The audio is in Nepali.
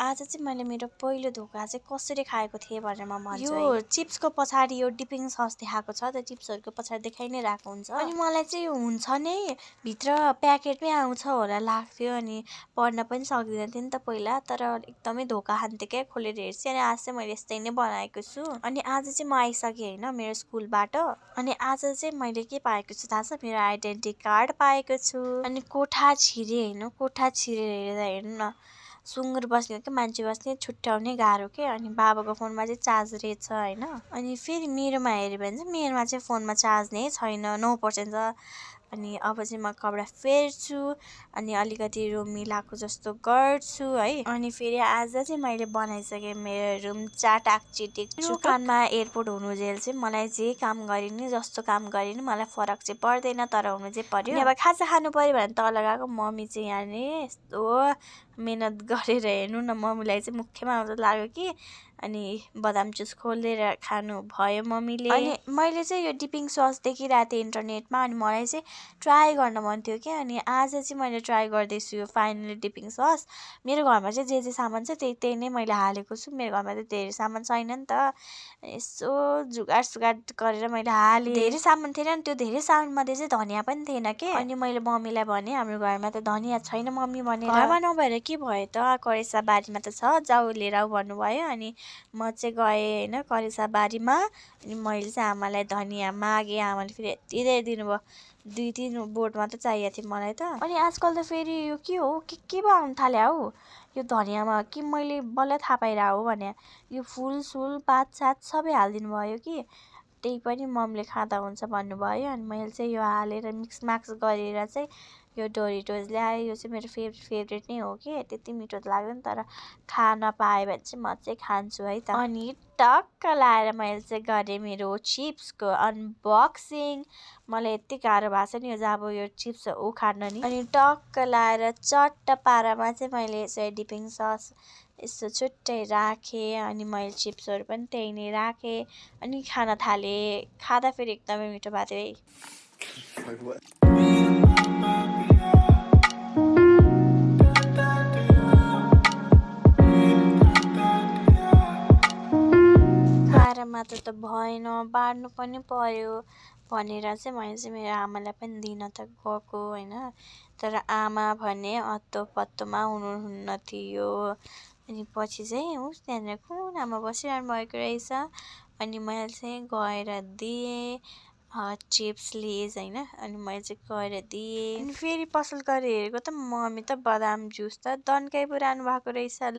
आज चाहिँ मैले मेरो पहिलो धोका चाहिँ कसरी खाएको थिएँ भनेर म भन्छु यो चिप्सको पछाडि यो डिपिङ सस देखाएको छ त्यो चिप्सहरूको पछाडि देखाइ नै रहेको हुन्छ अनि मलाई चाहिँ यो हुन्छ नै भित्र प्याकेटमै आउँछ होला लाग्थ्यो अनि पढ्न पनि सक्दिनँ थिएँ नि त पहिला तर एकदमै धोका खान्थेँ क्या खोलेर हेर्छु अनि आज चाहिँ मैले यस्तै नै बनाएको छु अनि आज चाहिँ म आइसकेँ होइन मेरो स्कुलबाट अनि आज चाहिँ मैले के पाएको छु थाहा छ मेरो आइडेन्टिटी कार्ड पाएको छु अनि कोठा छिरेँ होइन कोठा छिरेर हेर्दा हेर्नु न सुँगुर बस्ने कि मान्छे बस्ने छुट्याउनै गाह्रो के अनि बाबाको फोनमा चाहिँ चार्ज रहेछ होइन अनि फेरि मेरोमा हेऱ्यो भने चाहिँ मेरोमा चाहिँ फोनमा चार्ज नै छैन 9% छ अनि अब चाहिँ म कपडा फेर्छु अनि अलिकति रुम मिलाएको जस्तो गर्छु है अनि फेरि आज चाहिँ मैले बनाइसकेँ मेरो रुम चाटाक चिटिक कानमा एयरपोर्ट हुनुजेल चाहिँ मलाई जे काम गरे नि जस्तो काम गरे नि मलाई फरक चाहिँ पर्दैन तर हुनु चाहिँ पर्यो अब खाजा खानु पर्यो भने तल गएको मम्मी चाहिँ यहाँ नि यस्तो मेहनत गरेर हेर्नु न मम्मीलाई चाहिँ मुख्यमा आउँछ लाग्यो कि अनि बदाम जुस खोलेर खानु भयो मम्मीले अनि मैले चाहिँ यो डिपिङ सस देखिरहेको थिएँ इन्टरनेटमा अनि मलाई चाहिँ ट्राई गर्न मन थियो कि अनि आज चाहिँ मैले ट्राई गर्दैछु यो फाइनली डिपिङ सस मेरो घरमा चाहिँ जे सामान छ त्यही नै मैले हालेको छु मेरो घरमा त धेरै सामान छैन नि त यसो जुगाड सुगाड गरेर मैले हालेँ धेरै सामान थिएन नि त्यो धेरै सामानमध्ये चाहिँ धनियाँ पनि थिएन के अनि मैले मम्मीलाई भने हाम्रो घरमा त धनियाँ छैन मम्मी भनेर घरमा नभएर के भयो त करेसा बारीमा त छ जाऊ लिएर आऊ भन्नुभयो अनि म चाहिँ गएँ होइन करेसा बारीमा अनि मैले चाहिँ आमालाई धनियाँ मागेँ आमाले फेरि यति धेरै दिनुभयो 2-3 बोट मात्रै चाहिएको थियो मलाई त अनि आजकल त फेरि यो के हो के पो आउनु थाल्यो हौ यो धनियाँमा कि मैले बल्ल थाहा पाइरहेको हो भने यो फुल पातसात सबै हालिदिनु भयो कि त्यही पनि मम्मीले खाँदा हुन्छ भन्नुभयो अनि मैले चाहिँ यो हालेर मिक्स म्याक्स गरेर चाहिँ यो डोरिटोस ल्याएँ यो चाहिँ मेरो फेभरेट नै हो कि त्यति मिठो त लाग्दैन तर खान पाएँ भने चाहिँ म चाहिँ खान्छु है त अनि टक्क लाएर मैले चाहिँ गरेँ मेरो चिप्सको अनबक्सिङ मलाई यति गाह्रो भएको छ नि यो चाहिँ अब यो चिप्स उखाड्न नि अनि टक्क लाएर चट्ट पारामा चाहिँ मैले यसरी डिपिङ सस यसो छुट्टै राखेँ अनि मैले चिप्सहरू पनि त्यही नै राखेँ अनि खान थालेँ खाँदा फेरि एकदमै मिठो भएको थियो है खाएर मात्र त भएन बाँड्नु पनि पर्यो भनेर चाहिँ मैले चाहिँ मेरो आमालाई पनि दिन त गएको होइन तर आमा भने अत्तो पत्तोमा हुनुहुन्न थियो अनि पछि चाहिँ उस त्यहाँनिर कुन आमा बसिरहनु भएको रहेछ अनि मैले चाहिँ गएर दिएँ चिप्स लेज होइन अनि मैले चाहिँ गएर दिएँ अनि फेरि पसल गएर हेरेको त मम्मी त बदाम जुस त दन्काइ पो रहनु भएको रहेछ